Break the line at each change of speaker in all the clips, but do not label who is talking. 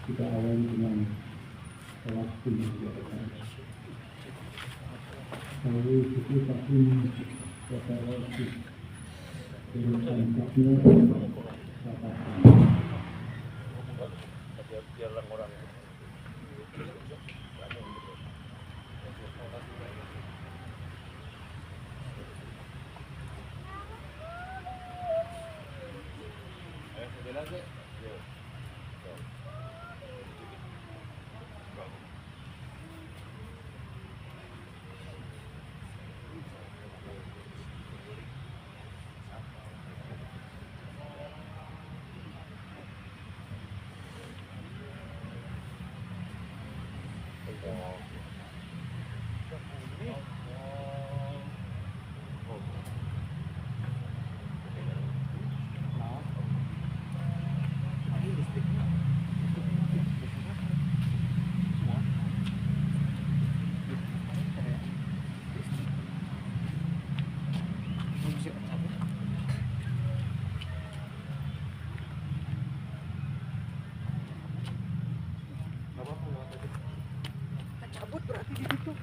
Kita awali dengan salat sunnah. Lalu kita pun bertarawih dengan takbir katakan.
Biar orang cabut berarti di situ.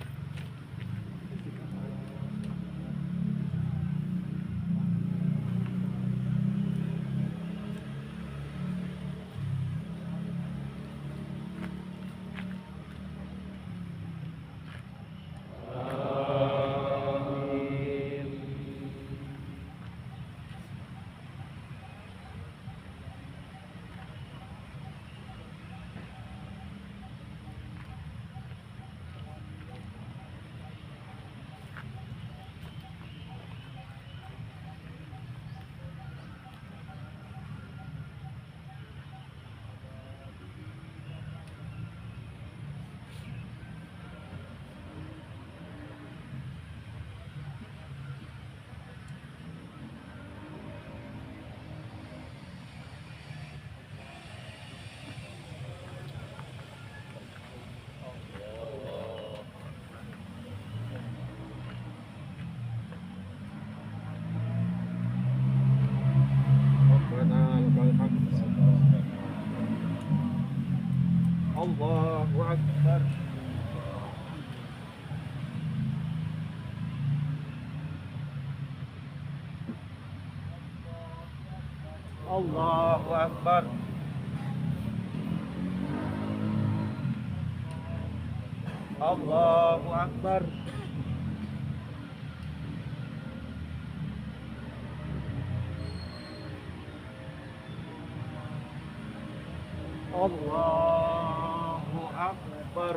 Allahu Akbar. Allahu Akbar. Allahu Akbar. Allahu Akbar.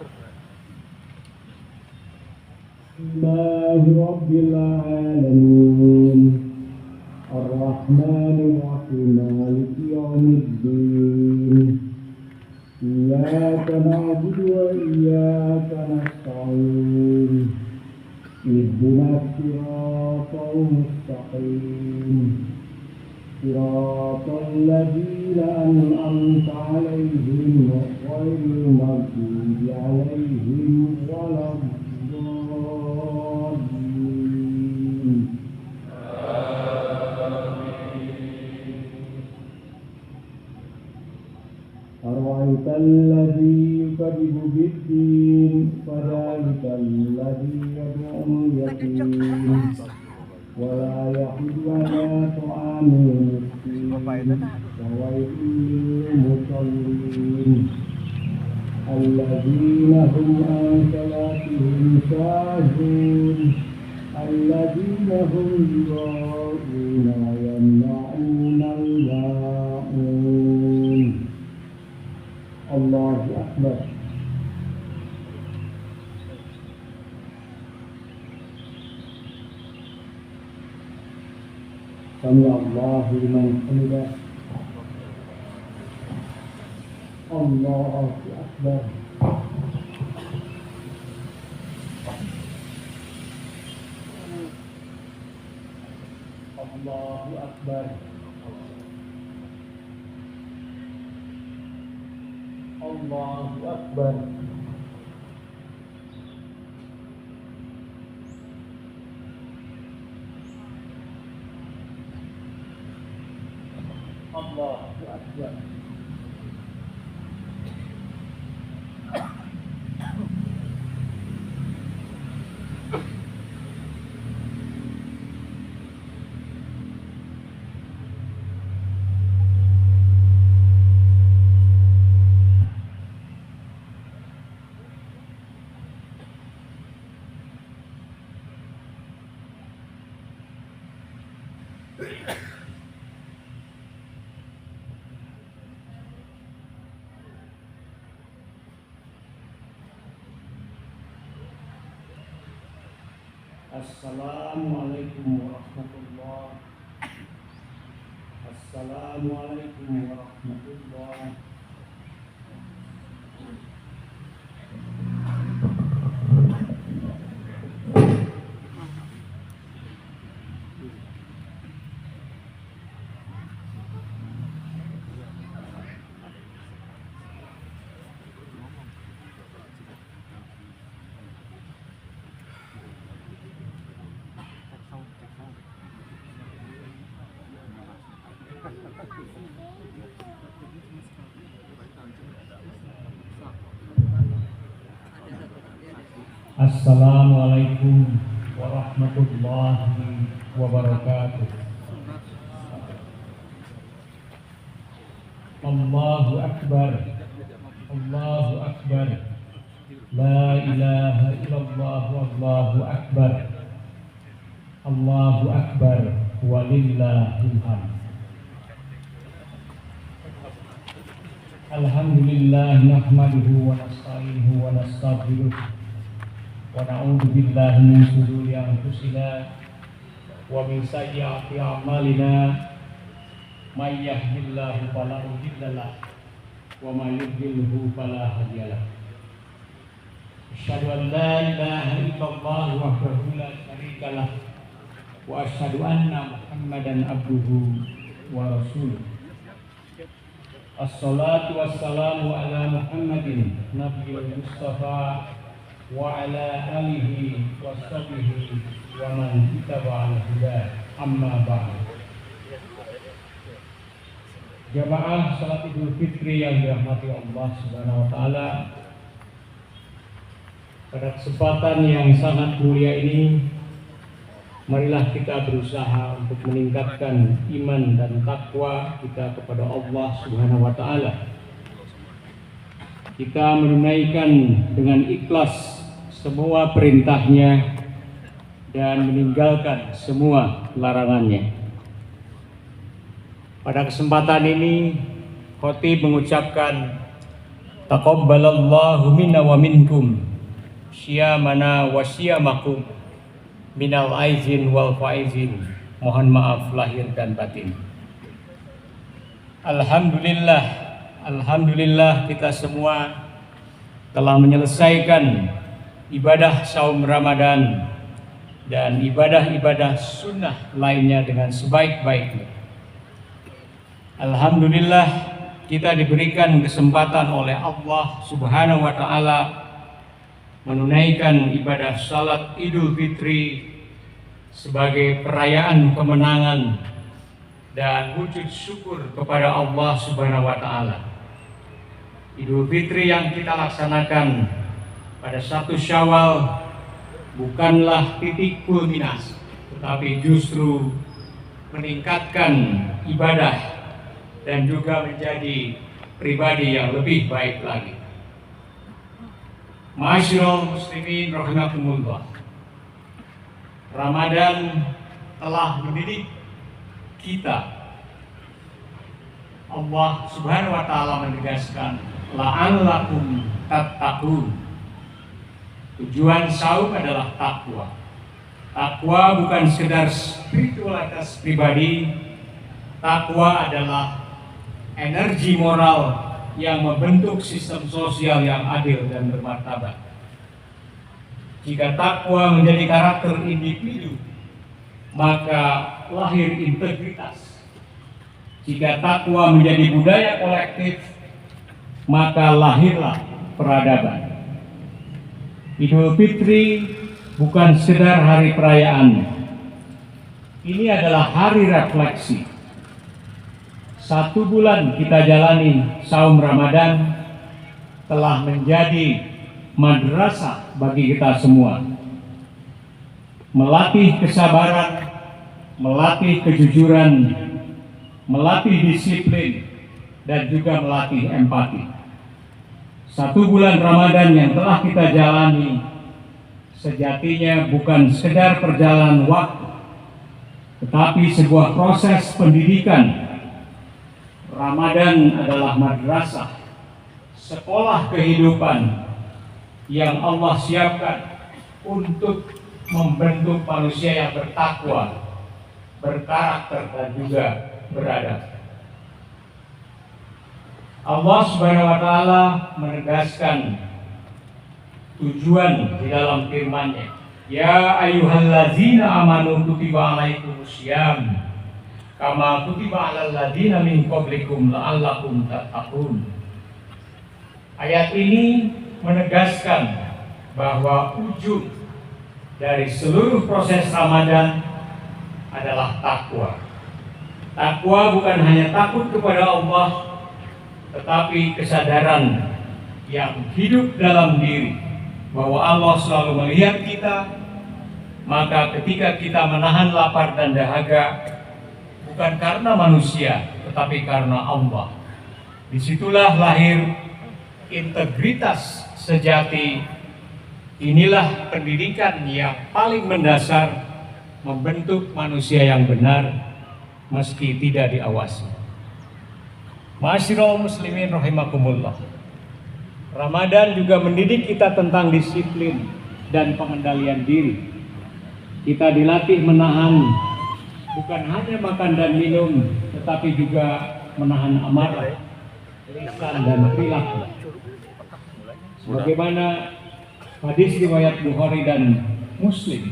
Alhamdulillahi Rabbil Alamin Ar-Rahmanir Rahim Maliki Yawmiddin Iyyaka na'budu wa iyyaka nasta'in Ihdinas siratal mustaqim Siratal ladzina an'amta 'alaihim ghairil maghdubi 'alaihim waladdallin. أرأيت الذي يكذب بالدين فذلك الذي يدعو اليتيم ولا يحض على طعام المسكين وويل للمصلين الذين هم عن صلاتهم ساهون الذين هم يراءون ويمنعون الماعون. الله أكبر. سمع الله لمن حمده. الله أكبر. الله أكبر. الله أكبر. الله أكبر. Assalamualaikum warahmatullahi. Assalamualaikum warahmatullahi. Assalamualaikum warahmatullahi wabarakatuh. Allahu Akbar. Allahu Akbar. La ilaha illallah wallahu akbar. Allahu Akbar walillahil hamd. Alhamdulillah nahmaduhu wa nasta'inuhu wa nastaghfiruh. Wa na'udzu billahi min shururi anfusina wa min sayyiati a'malina. May yahdihillahu fala mudilla lahu wa may yudlilhu fala hadiya lahu. Asyhadu an la ilaha illallah wahdahu la syarika lahu wa asyhadu anna Muhammadan abduhu wa rasuluh. Assalatu wassalamu ala Muhammadin nabiyil mustafa wa ala alihi wa sahbihi wa man ittaba'al huda, amma ba'd. Jamaah salat Idul Fitri yang dirahmati Allah Subhanahu wa taala, pada kesempatan yang sangat mulia ini, marilah kita berusaha untuk meningkatkan iman dan takwa kita kepada Allah Subhanahu wa taala. Kita menunaikan dengan ikhlas semua perintahnya dan meninggalkan semua larangannya. Pada kesempatan ini, khotib mengucapkan taqabbalallahu minna wa minkum syiyamana wa syiyamakum minal aizin wal faizin. Mohon maaf lahir dan batin. Alhamdulillah kita semua telah menyelesaikan ibadah saum Ramadan dan ibadah-ibadah sunnah lainnya dengan sebaik-baiknya. Alhamdulillah kita diberikan kesempatan oleh Allah Subhanahu wa taala menunaikan ibadah salat Idul Fitri sebagai perayaan kemenangan dan wujud syukur kepada Allah Subhanahu wa taala. Idul Fitri yang kita laksanakan pada 1 Syawal bukanlah titik kulminasi, tetapi justru meningkatkan ibadah dan juga menjadi pribadi yang lebih baik lagi. Ma'asyiral muslimin rahimakumullah. Ramadan telah mendidik kita. Allah Subhanahu wa taala menegaskan la'allakum tattaqun. Tujuan saum adalah takwa. Takwa bukan sekedar spiritualitas pribadi. Takwa adalah energi moral yang membentuk sistem sosial yang adil dan bermartabat. Jika takwa menjadi karakter individu, maka lahir integritas. Jika takwa menjadi budaya kolektif, maka lahirlah peradaban. Idul Fitri bukan sekedar hari perayaan. Ini adalah hari refleksi. 1 bulan kita jalani saum Ramadan telah menjadi madrasah bagi kita semua. Melatih kesabaran, melatih kejujuran, melatih disiplin, dan juga melatih empati. 1 bulan Ramadan yang telah kita jalani sejatinya bukan sekedar perjalanan waktu, tetapi sebuah proses pendidikan. Ramadan adalah madrasah, sekolah kehidupan yang Allah siapkan untuk membentuk manusia yang bertakwa, berkarakter, dan juga beradab. Allah Subhanahu wa Ta'ala menegaskan tujuan di dalam firman-Nya. Ya ayyuhallazina amanu kutiba alaikumusiyam kama kutiba alal ladzina min qablikum la'allakum tattaqun. Ayat ini menegaskan bahwa ujung dari seluruh proses Ramadan adalah takwa. Takwa bukan hanya takut kepada Allah, tetapi kesadaran yang hidup dalam diri bahwa Allah selalu melihat kita. Maka ketika kita menahan lapar dan dahaga, bukan karena manusia, tetapi karena Allah. Disitulah lahir integritas sejati. Inilah pendidikan yang paling mendasar membentuk manusia yang benar meski tidak diawasi. Ma'asyiral muslimin rahimakumullah. Ramadan juga mendidik kita tentang disiplin dan pengendalian diri. Kita dilatih menahan bukan hanya makan dan minum, tetapi juga menahan amarah, lisan dan perilaku. Sebagaimana hadis riwayat Bukhari dan Muslim,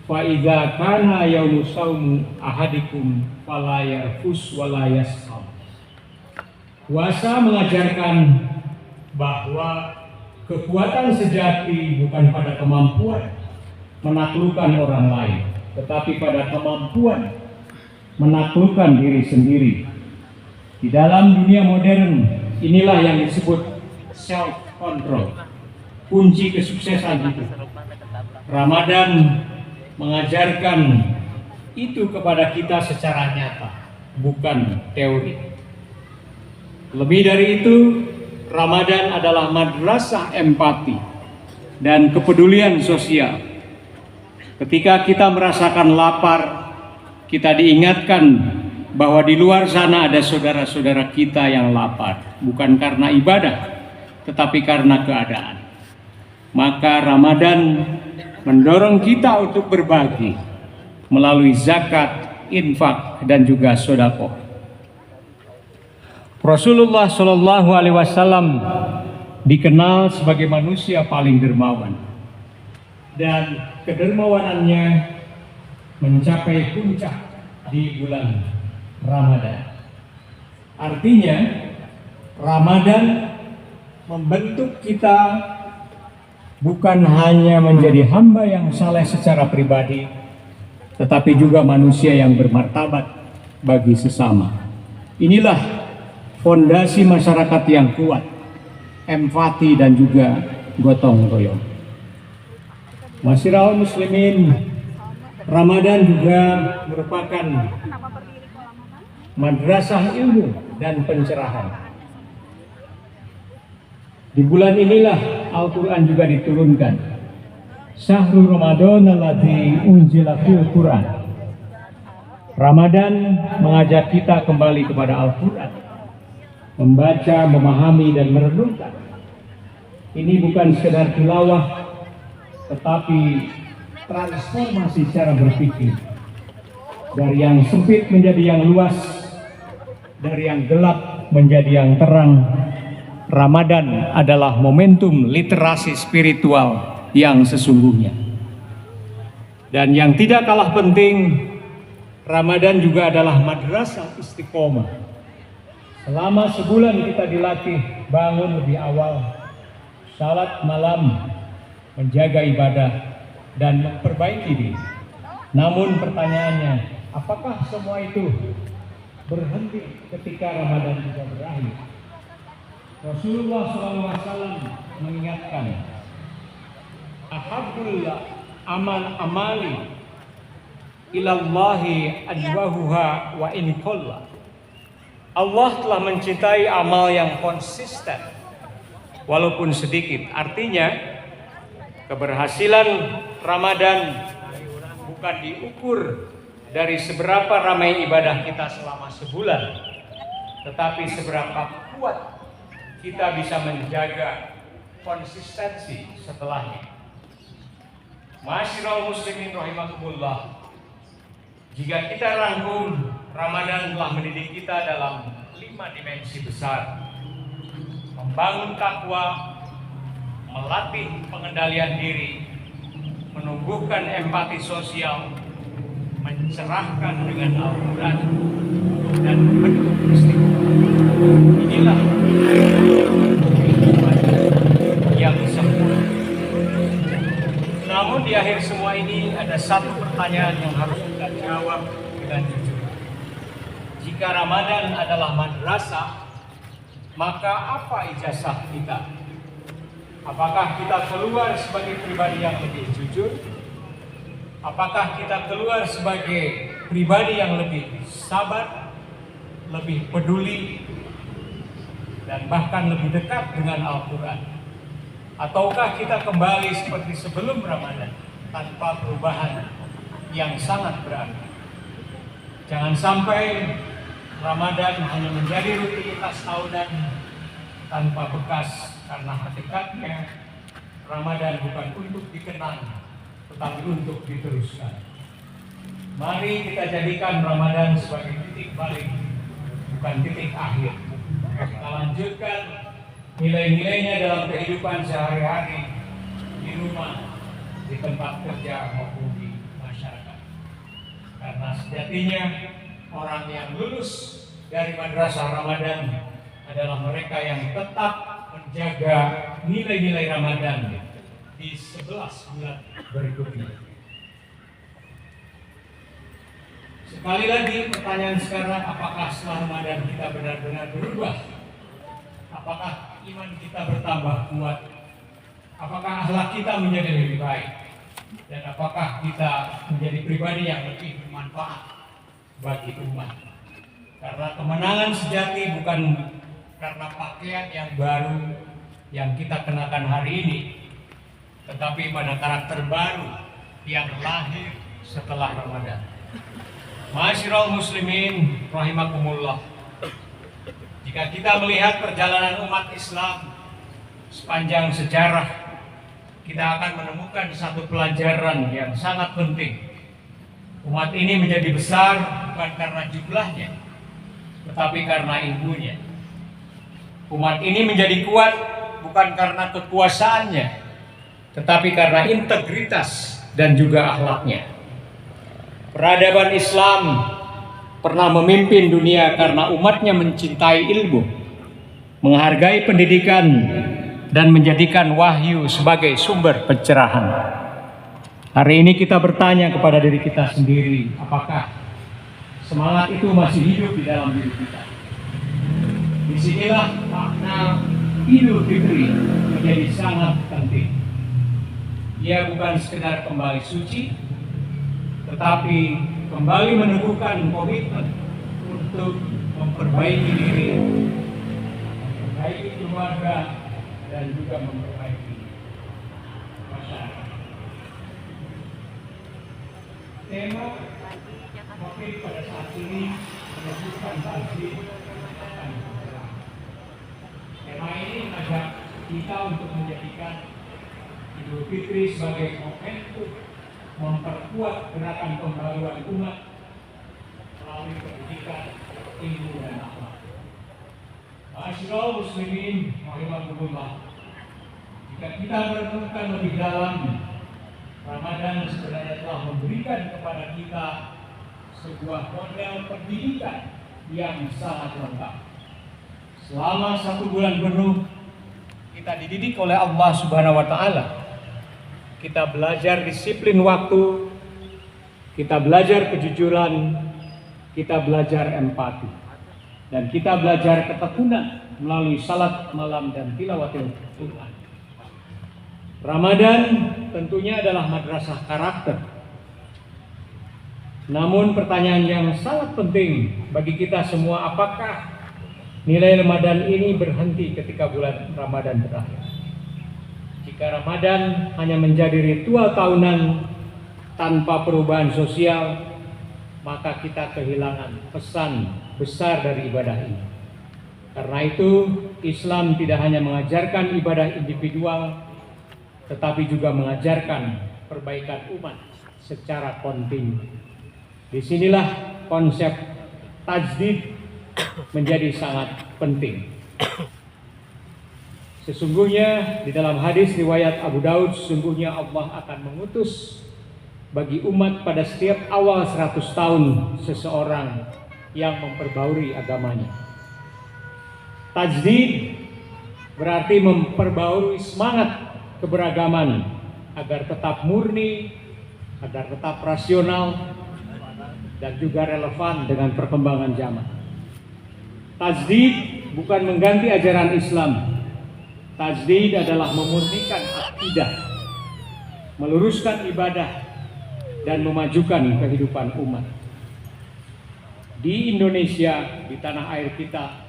fa idza kana yaumu shaum ahadikum fala yarfus wala yaskhab. Puasa mengajarkan bahwa kekuatan sejati bukan pada kemampuan menaklukkan orang lain, tetapi pada kemampuan menaklukkan diri sendiri. Di dalam dunia modern, inilah yang disebut self control, kunci kesuksesan hidup. Ramadan mengajarkan itu kepada kita secara nyata, bukan teori. Lebih dari itu, Ramadan adalah madrasah empati dan kepedulian sosial. Ketika kita merasakan lapar, kita diingatkan bahwa di luar sana ada saudara-saudara kita yang lapar, bukan karena ibadah, tetapi karena keadaan. Maka Ramadan mendorong kita untuk berbagi melalui zakat, infak, dan juga sedekah. Rasulullah Shallallahu Alaihi Wasallam dikenal sebagai manusia paling dermawan, dan kedermawanannya mencapai puncak di bulan Ramadan. Artinya, Ramadan membentuk kita bukan hanya menjadi hamba yang saleh secara pribadi, tetapi juga manusia yang bermartabat bagi sesama. Inilah fondasi masyarakat yang kuat, empati dan juga gotong royong. Ma'asyiral muslimin, Ramadan juga merupakan madrasah ilmu dan pencerahan. Di bulan inilah Al-Quran juga diturunkan. Syahrul Ramadan alladzi unzila fil Quran. Ramadan mengajak kita kembali kepada Al-Quran, membaca, memahami, dan merenungkan. Ini bukan sekedar tilawah, tetapi transformasi cara berpikir. Dari yang sempit menjadi yang luas, dari yang gelap menjadi yang terang. Ramadan adalah momentum literasi spiritual yang sesungguhnya. Dan yang tidak kalah penting, Ramadan juga adalah madrasah istiqomah. Selama sebulan kita dilatih bangun lebih awal, salat malam, menjaga ibadah, dan memperbaiki diri. Namun pertanyaannya, apakah semua itu berhenti ketika Ramadan juga berakhir? Rasulullah SAW mengingatkan, ahabbul amali ilallahi ajwahuha wa in qalla. Allah telah mencintai amal yang konsisten walaupun sedikit. Artinya, keberhasilan Ramadan bukan diukur dari seberapa ramai ibadah kita selama sebulan, tetapi seberapa kuat kita bisa menjaga konsistensi setelahnya. Ma'asyiral muslimin rahimakumullah. Jika kita rangkum, Ramadan telah mendidik kita dalam 5 dimensi besar. Membangun takwa, melatih pengendalian diri, menumbuhkan empati sosial, mencerahkan dengan Al-Quran, dan membentuk istiqomah. Inilah kehidupan yang sempurna. Namun di akhir semua ini ada satu pertanyaan yang harus kita jawab dengan jujur. Jika Ramadan adalah madrasah, maka apa ijazah kita? Apakah kita keluar sebagai pribadi yang lebih jujur? Apakah kita keluar sebagai pribadi yang lebih sabar, lebih peduli, dan bahkan lebih dekat dengan Al-Quran? Ataukah kita kembali seperti sebelum Ramadan tanpa perubahan yang sangat berarti? Jangan sampai Ramadan hanya menjadi rutinitas tahunan tanpa bekas, karena hakikatnya Ramadan bukan untuk dikenang, tetapi untuk diteruskan. Mari kita jadikan Ramadan sebagai titik balik, bukan titik akhir. Kita lanjutkan nilai-nilainya dalam kehidupan sehari-hari, di rumah, di tempat kerja maupun di masyarakat. Karena sejatinya orang yang lulus dari madrasah Ramadan adalah mereka yang tetap menjaga nilai-nilai Ramadan di 11 bulan berikutnya. Sekali lagi pertanyaan sekarang, apakah setelah Ramadan kita benar-benar berubah? Apakah iman kita bertambah kuat? Apakah akhlak kita menjadi lebih baik? Dan apakah kita menjadi pribadi yang lebih bermanfaat bagi umat? Karena kemenangan sejati bukan karena pakaian yang baru yang kita kenakan hari ini, tetapi pada karakter baru yang lahir setelah Ramadan. Ma'asyiral muslimin rahimakumullah. Jika kita melihat perjalanan umat Islam sepanjang sejarah, kita akan menemukan satu pelajaran yang sangat penting. Umat ini menjadi besar bukan karena jumlahnya, tetapi karena ilmunya. Umat ini menjadi kuat bukan karena kekuasaannya, tetapi karena integritas dan juga akhlaknya. Peradaban Islam pernah memimpin dunia karena umatnya mencintai ilmu, menghargai pendidikan, dan menjadikan wahyu sebagai sumber pencerahan. Hari ini kita bertanya kepada diri kita sendiri, apakah semangat itu masih hidup di dalam diri kita? Disinilah makna Idul Fitri menjadi sangat penting. Ia bukan sekedar kembali suci, tetapi kembali meneguhkan komitmen untuk memperbaiki diri, memperbaiki keluarga, dan juga memperbaiki masyarakat. Tema Covid pada saat ini menunjukkan takdir. Tema ini mengajak kita untuk menjadikan Idul Fitri sebagai momentum memperkuat gerakan pembaruan umat melalui pendidikan, ilmu, dan akhlak. Ma'asyiral muslimin rahimakumullah. Jika kita merenungkan lebih dalam, Ramadan sebenarnya telah memberikan kepada kita sebuah model pendidikan yang sangat lengkap. Selama 1 bulan penuh, kita dididik oleh Allah Subhanahu wa Ta'ala. Kita belajar disiplin waktu, kita belajar kejujuran, kita belajar empati, dan kita belajar ketekunan melalui salat malam dan tilawatil Quran. Ramadan tentunya adalah madrasah karakter. Namun pertanyaan yang sangat penting bagi kita semua, apakah nilai Ramadan ini berhenti ketika bulan Ramadan berakhir? Jika Ramadan hanya menjadi ritual tahunan tanpa perubahan sosial, maka kita kehilangan pesan besar dari ibadah ini. Karena itu, Islam tidak hanya mengajarkan ibadah individual, tetapi juga mengajarkan perbaikan umat secara kontinu. Disinilah konsep tajdid menjadi sangat penting. Sesungguhnya di dalam hadis riwayat Abu Daud, sesungguhnya Allah akan mengutus bagi umat pada setiap awal 100 tahun seseorang yang memperbaharui agamanya. Tajdid berarti memperbaharui semangat keberagaman agar tetap murni, agar tetap rasional, dan juga relevan dengan perkembangan zaman. Tajdid bukan mengganti ajaran Islam. Tajdid adalah memurnikan akidah, meluruskan ibadah, dan memajukan kehidupan umat. Di Indonesia, di tanah air kita,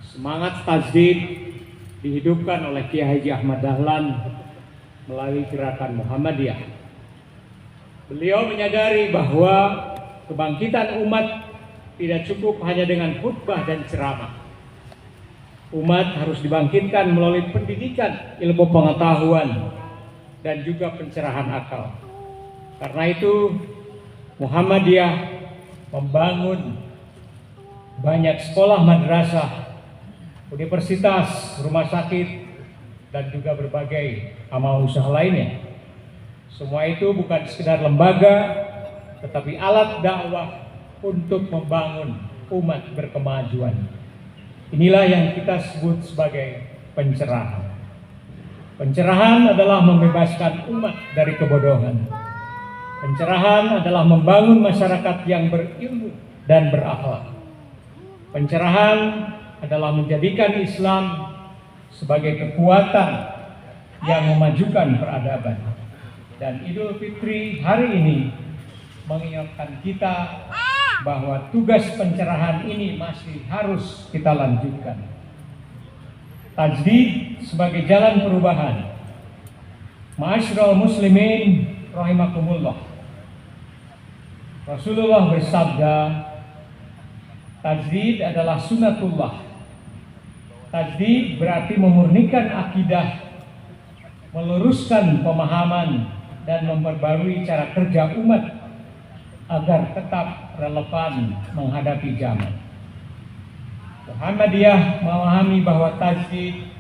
semangat tajdid dihidupkan oleh Kiai Haji Ahmad Dahlan melalui gerakan Muhammadiyah. Beliau menyadari bahwa kebangkitan umat tidak cukup hanya dengan khutbah dan ceramah. Umat harus dibangkitkan melalui pendidikan, ilmu pengetahuan, dan juga pencerahan akal. Karena itu Muhammadiyah membangun banyak sekolah madrasah, universitas, rumah sakit, dan juga berbagai amal usaha lainnya. Semua itu bukan sekedar lembaga, tetapi alat dakwah untuk membangun umat berkemajuan. Inilah yang kita sebut sebagai pencerahan. Pencerahan adalah membebaskan umat dari kebodohan. Pencerahan adalah membangun masyarakat yang berilmu dan berakhlak. Pencerahan adalah menjadikan Islam sebagai kekuatan yang memajukan peradaban. Dan Idul Fitri hari ini mengingatkan kita bahwa tugas pencerahan ini masih harus kita lanjutkan. Tajdid sebagai jalan perubahan. Ma'asyiral muslimin rahimakumullah. Rasulullah bersabda, tajdid adalah sunatullah. Tajdid berarti memurnikan akidah, meluruskan pemahaman, dan memperbarui cara kerja umat agar tetap relevan menghadapi zaman. Muhammadiyah memahami bahwa tajdid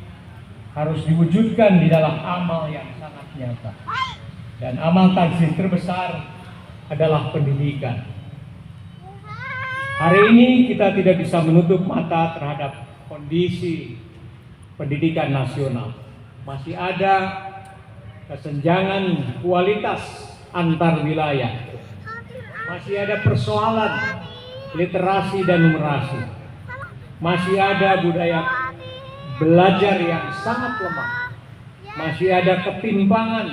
harus diwujudkan di dalam amal yang sangat nyata. Dan amal tajdid terbesar adalah pendidikan. Hari ini kita tidak bisa menutup mata terhadap kondisi pendidikan nasional. Masih ada kesenjangan kualitas antar wilayah. Masih ada persoalan literasi dan numerasi. Masih ada budaya belajar yang sangat lemah. Masih ada ketimpangan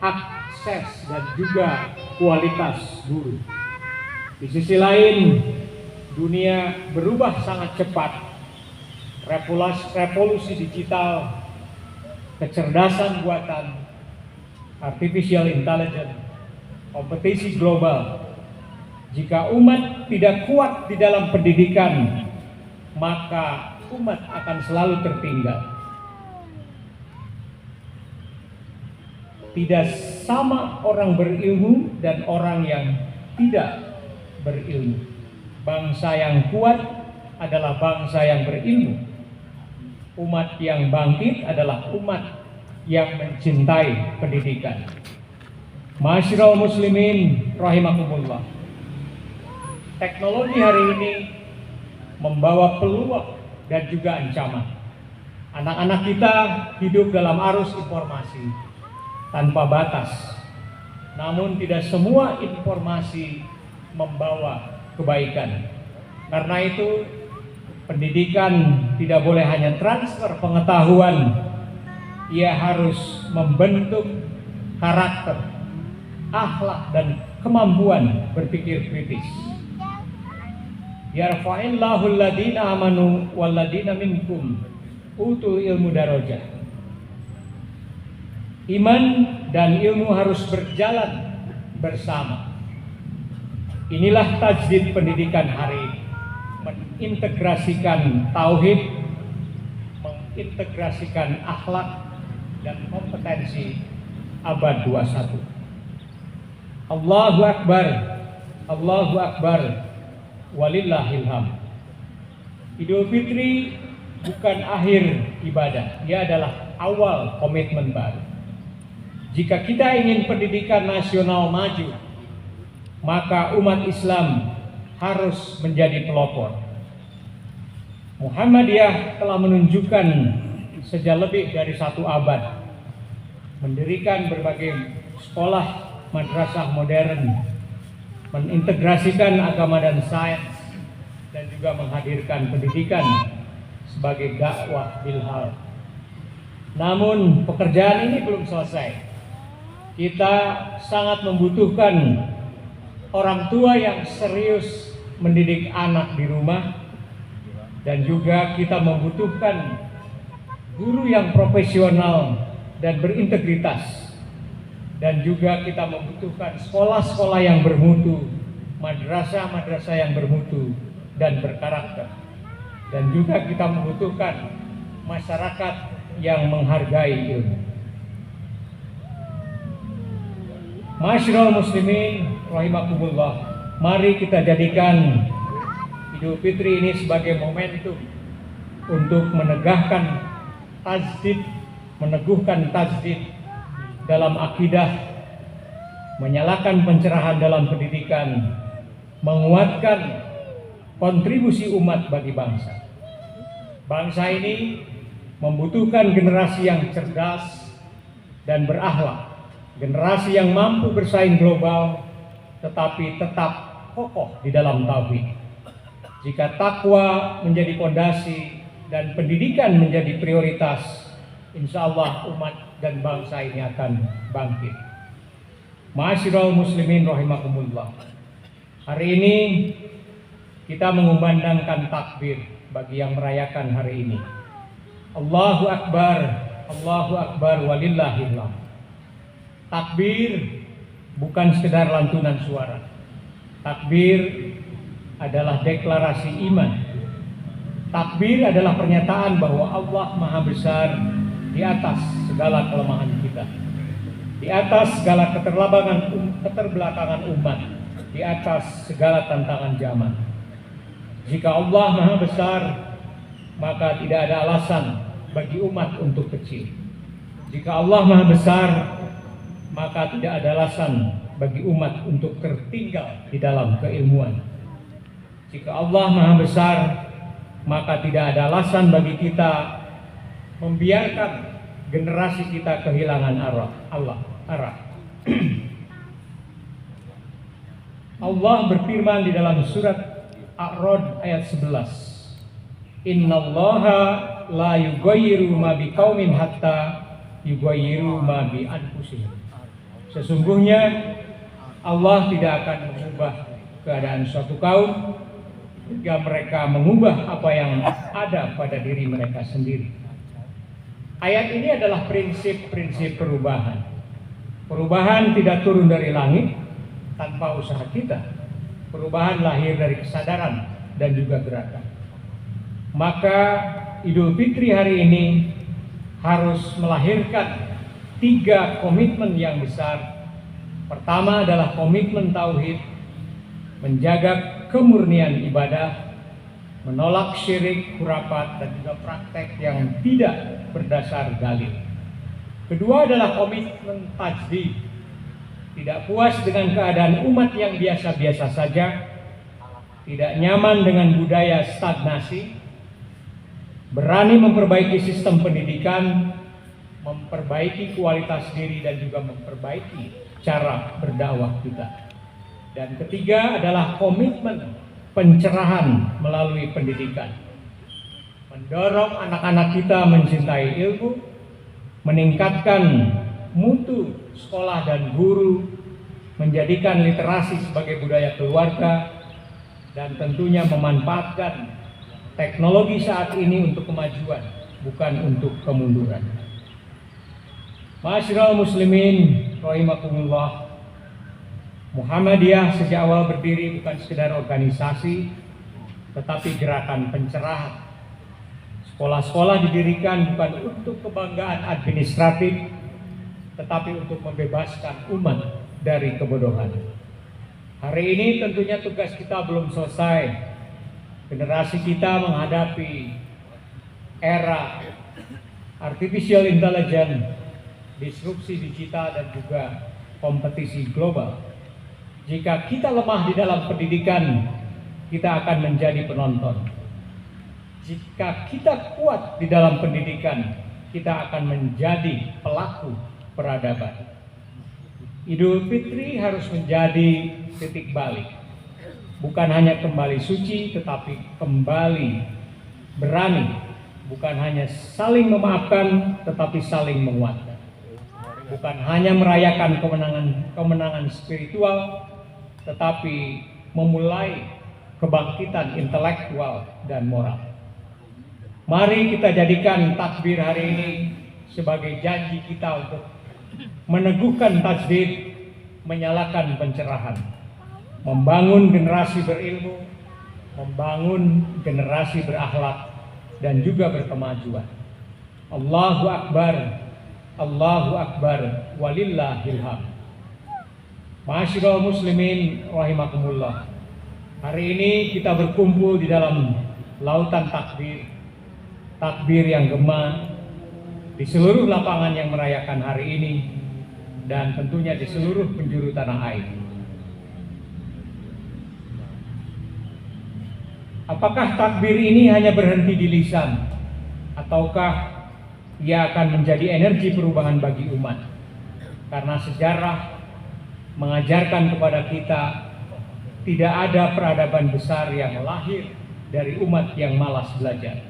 akses dan juga kualitas guru. Di sisi lain, dunia berubah sangat cepat. Revolusi digital, kecerdasan buatan, artificial intelligence, kompetisi global. Jika umat tidak kuat di dalam pendidikan, maka umat akan selalu tertinggal. Tidak sama orang berilmu dan orang yang tidak berilmu. Bangsa yang kuat adalah bangsa yang berilmu. Umat yang bangkit adalah umat yang mencintai pendidikan. Ma'asyiral muslimin rahimakumullah. Teknologi hari ini membawa peluang dan juga ancaman. Anak-anak kita hidup dalam arus informasi tanpa batas. Namun tidak semua informasi membawa kebaikan. Karena itu pendidikan tidak boleh hanya transfer pengetahuan. Ia harus membentuk karakter, akhlak, dan kemampuan berpikir kritis. Yarfa'illahu alladhina amanu walladhina minkum utul ilmu darajah. Iman dan ilmu harus berjalan bersama. Inilah tajdid pendidikan hari ini. Mengintegrasikan tauhid, mengintegrasikan akhlak dan kompetensi abad 21. Allahu Akbar, Allahu Akbar, walillahil hamd. Idul Fitri bukan akhir ibadah, dia adalah awal komitmen baru. Jika kita ingin pendidikan nasional maju, maka umat Islam harus menjadi pelopor. Muhammadiyah telah menunjukkan sejak lebih dari 1 abad, mendirikan berbagai sekolah madrasah modern, mengintegrasikan agama dan sains, dan juga menghadirkan pendidikan sebagai dakwah bilhal. Namun pekerjaan ini belum selesai. Kita sangat membutuhkan orang tua yang serius mendidik anak di rumah, dan juga kita membutuhkan guru yang profesional dan berintegritas, dan juga kita membutuhkan sekolah-sekolah yang bermutu, madrasah-madrasah yang bermutu dan berkarakter, dan juga kita membutuhkan masyarakat yang menghargai ilmu. Masyarul muslimin rahimakumullah, mari kita jadikan Idul Fitri ini sebagai momentum untuk meneguhkan tajdid dalam akidah, menyalakan pencerahan dalam pendidikan, menguatkan kontribusi umat bagi bangsa. Bangsa ini membutuhkan generasi yang cerdas dan berakhlak, generasi yang mampu bersaing global tetapi tetap kokoh di dalam tauhid. Jika takwa menjadi fondasi dan pendidikan menjadi prioritas, insya Allah umat dan bangsa ini akan bangkit. Ma'asyiral muslimin rahimakumullah, hari ini kita mengumandangkan takbir bagi yang merayakan hari ini. Allahu Akbar, Allahu Akbar, walillahil hamd. Takbir bukan sekedar lantunan suara. Takbir adalah deklarasi iman. Takbir adalah pernyataan bahwa Allah Maha Besar di atas segala kelemahan kita, di atas segala keterbelakangan umat, di atas segala tantangan zaman. Jika Allah Maha Besar, maka tidak ada alasan bagi umat untuk kecil. Jika Allah Maha Besar, maka tidak ada alasan bagi umat untuk tertinggal di dalam keilmuan. Jika Allah Maha Besar, maka tidak ada alasan bagi kita membiarkan generasi kita kehilangan arah. Allah berfirman di dalam surat A'rad ayat 11. Innallaha la yughayyiru ma biqaumin hatta yughayyiru ma bi anfusihim. Sesungguhnya Allah tidak akan mengubah keadaan suatu kaum hingga mereka mengubah apa yang ada pada diri mereka sendiri. Ayat ini adalah prinsip-prinsip perubahan. Perubahan tidak turun dari langit tanpa usaha kita. Perubahan lahir dari kesadaran dan juga gerakan. Maka Idul Fitri hari ini harus melahirkan 3 komitmen yang besar. Pertama adalah komitmen tauhid, menjaga kemurnian ibadah, menolak syirik, khurafat, dan juga praktek yang tidak berdasar dalil. Kedua adalah komitmen tajdid, tidak puas dengan keadaan umat yang biasa-biasa saja, tidak nyaman dengan budaya stagnasi, berani memperbaiki sistem pendidikan, memperbaiki kualitas diri, dan juga memperbaiki cara berdakwah kita. Dan ketiga adalah komitmen pencerahan melalui pendidikan, mendorong anak-anak kita mencintai ilmu, meningkatkan mutu sekolah dan guru, menjadikan literasi sebagai budaya keluarga, dan tentunya memanfaatkan teknologi saat ini untuk kemajuan, bukan untuk kemunduran. Ma'asyiral muslimin rahimakumullah, Muhammadiyah sejak awal berdiri bukan sekedar organisasi, tetapi gerakan pencerahan. Sekolah-sekolah didirikan bukan untuk kebanggaan administratif, tetapi untuk membebaskan umat dari kebodohan. Hari ini tentunya tugas kita belum selesai. Generasi kita menghadapi era artificial intelligence, disrupsi digital dan juga kompetisi global. Jika kita lemah di dalam pendidikan, kita akan menjadi penonton. Jika kita kuat di dalam pendidikan, kita akan menjadi pelaku peradaban. Idul Fitri harus menjadi titik balik. Bukan hanya kembali suci, tetapi kembali berani. Bukan hanya saling memaafkan, tetapi saling menguatkan. Bukan hanya merayakan kemenangan spiritual, tetapi memulai kebangkitan intelektual dan moral. Mari kita jadikan takbir hari ini sebagai janji kita untuk meneguhkan tajdid, menyalakan pencerahan, membangun generasi berilmu, membangun generasi berakhlak, dan juga berkemajuan. Allahu Akbar, Allahu Akbar, walillahil hamd. Ma'asyiral muslimin rahimakumullah. Hari ini kita berkumpul di dalam lautan takbir, takbir yang gema di seluruh lapangan yang merayakan hari ini dan tentunya di seluruh penjuru tanah air. Apakah takbir ini hanya berhenti di lisan, ataukah ia akan menjadi energi perubahan bagi umat? Karena sejarah mengajarkan kepada kita tidak ada peradaban besar yang lahir dari umat yang malas belajar.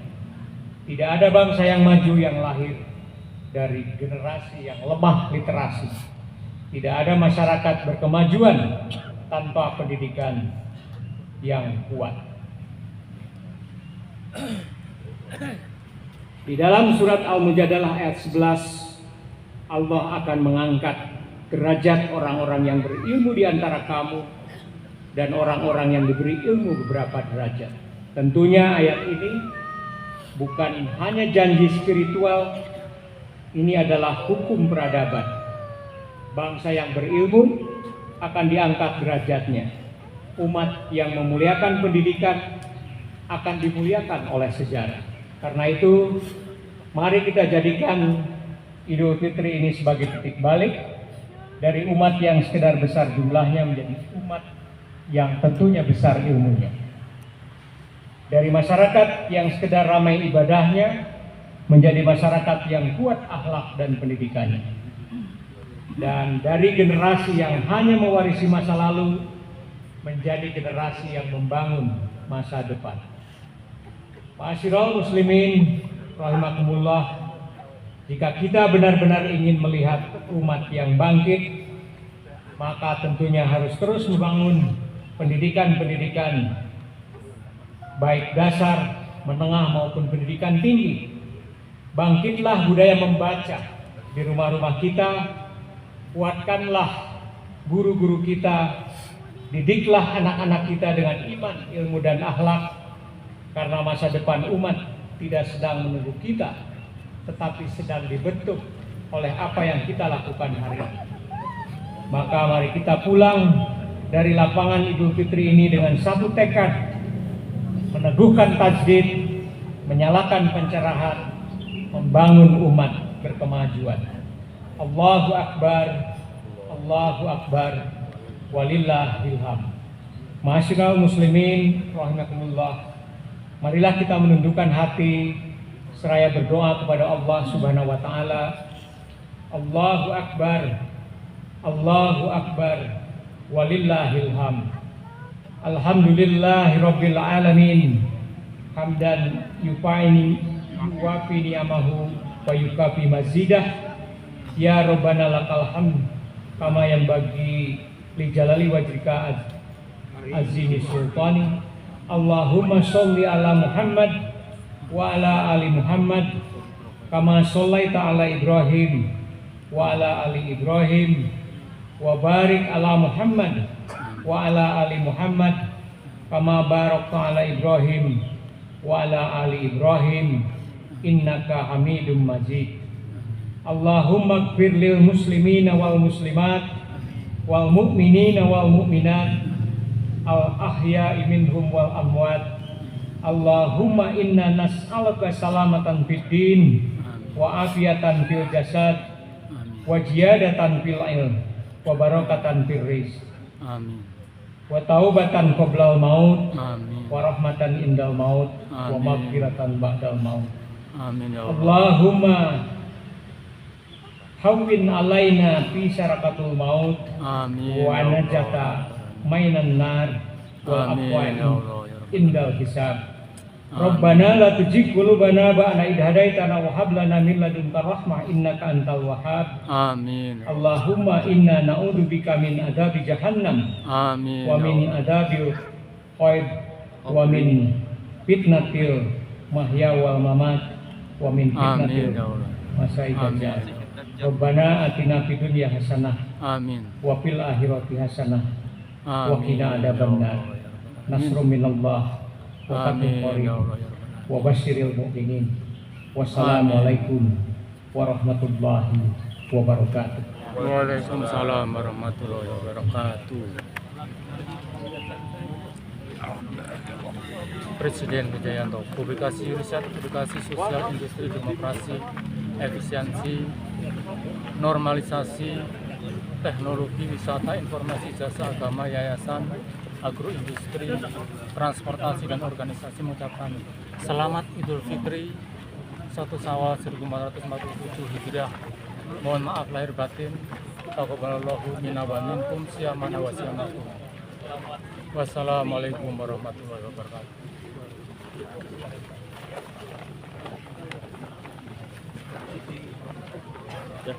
Tidak ada bangsa yang maju yang lahir dari generasi yang lemah literasi. Tidak ada masyarakat berkemajuan tanpa pendidikan yang kuat. Di dalam surat Al-Mujadalah ayat 11, Allah akan mengangkat derajat orang-orang yang berilmu di antara kamu dan orang-orang yang diberi ilmu beberapa derajat. Tentunya ayat ini bukan hanya janji spiritual, ini adalah hukum peradaban. Bangsa yang berilmu akan diangkat derajatnya. Umat yang memuliakan pendidikan akan dimuliakan oleh sejarah. Karena itu, mari kita jadikan Idul Fitri ini sebagai titik balik dari umat yang sekedar besar jumlahnya menjadi umat yang tentunya besar ilmunya. Dari masyarakat yang sekedar ramai ibadahnya menjadi masyarakat yang kuat akhlak dan pendidikannya. Dan dari generasi yang hanya mewarisi masa lalu menjadi generasi yang membangun masa depan. Ma'asyiral muslimin rahimakumullah, jika kita benar-benar ingin melihat umat yang bangkit, maka tentunya harus terus membangun pendidikan-pendidikan baik dasar, menengah maupun pendidikan tinggi. Bangkitlah budaya membaca di rumah-rumah kita, kuatkanlah guru-guru kita, didiklah anak-anak kita dengan iman, ilmu dan akhlak, karena masa depan umat tidak sedang menunggu kita, tetapi sedang dibentuk oleh apa yang kita lakukan hari ini. Maka mari kita pulang dari lapangan Idul Fitri ini dengan satu tekad, meneguhkan tajdid, menyalakan pencerahan, membangun umat berkemajuan. Allahu Akbar, Allahu Akbar, walillahil hamd. Ma'asyiral muslimin rahimakumullah, marilah kita menundukkan hati seraya berdoa kepada Allah Subhanahu wa taala. Allahu Akbar, Allahu Akbar, walillahil hamd. Alhamdulillahirabbil alamin, hamdan yufaini yuwafi ni'amahu wa yukafi mazidah. Ya Rabbana lakal hamd kama yanbaghi li jalali wajhika azimi sultani. Allahumma sholli ala Muhammad wa ala ali Muhammad kama shallaita ala Ibrahim wa ala ali Ibrahim wa barik ala Muhammad wa ala ali Muhammad kama barakta ala Ibrahim wa ala ali Ibrahim innaka Hamidum Majid. Allahumma ighfir lil muslimina wal muslimat wal mu'minina wal mu'minat al ahya'i minhum wal amwat. Allahumma inna nas'aluka salamatan fid din wa afiyatan fil jasad wa ziyadatan fil ilm wa barakatan fil rizq.
Amin.
Wa taubatan qoblal maut.
Amin.
Wa rahmatan indal maut. Wa
Amin.
maghfiratan ba'dal maut.
Amin ya Allah.
Allahumma hawwin alaina fi syarakatul maut.
Amin.
Wa
ya
najata
Allah.
mainan nar wal
Amin
afwan
ya Allah ya Rabb.
indal hisab.
Amin.
Rabbana la tuzigh qulubana ba'da idh hadaitana wa hab lana min ladunka rahmah innaka antal wahhab.
Amin.
Allahumma inna na'udzubika min adzabi jahannam
Amin.
wa
ya
min
Allah.
adzabil qaid wa min fitnatil mahya wal mamat wa min
Amin
fitnatil
ya Allah.
masa'id
Amin.
dajjal. Rabbana atina fid dunya hasanah
Amin.
wa fil akhirati hasanah wa
Amin.
qina adzabannar. Nasrun minallah wa fathun
Amin
qarib
ya Allah ya Rabb.
wa basyiril mu'minin. Wassalamualaikum warahmatullahi wabarakatuh.
Waalaikumsalam warahmatullahi wabarakatuh. Presiden Wijayanto, publikasi riset, edukasi sosial, industri, demokrasi, efisiensi, normalisasi, teknologi, wisata, informasi, jasa, agama, yayasan, agroindustri, transportasi, dan organisasi mengucapkan Selamat Idul Fitri 1 Syawal 1447 Hijriah. Mohon maaf lahir batin. Taqabbalallahu minna wa minkum siyamana wa siyamakum. Wassalamualaikum warahmatullahi wabarakatuh. Ya.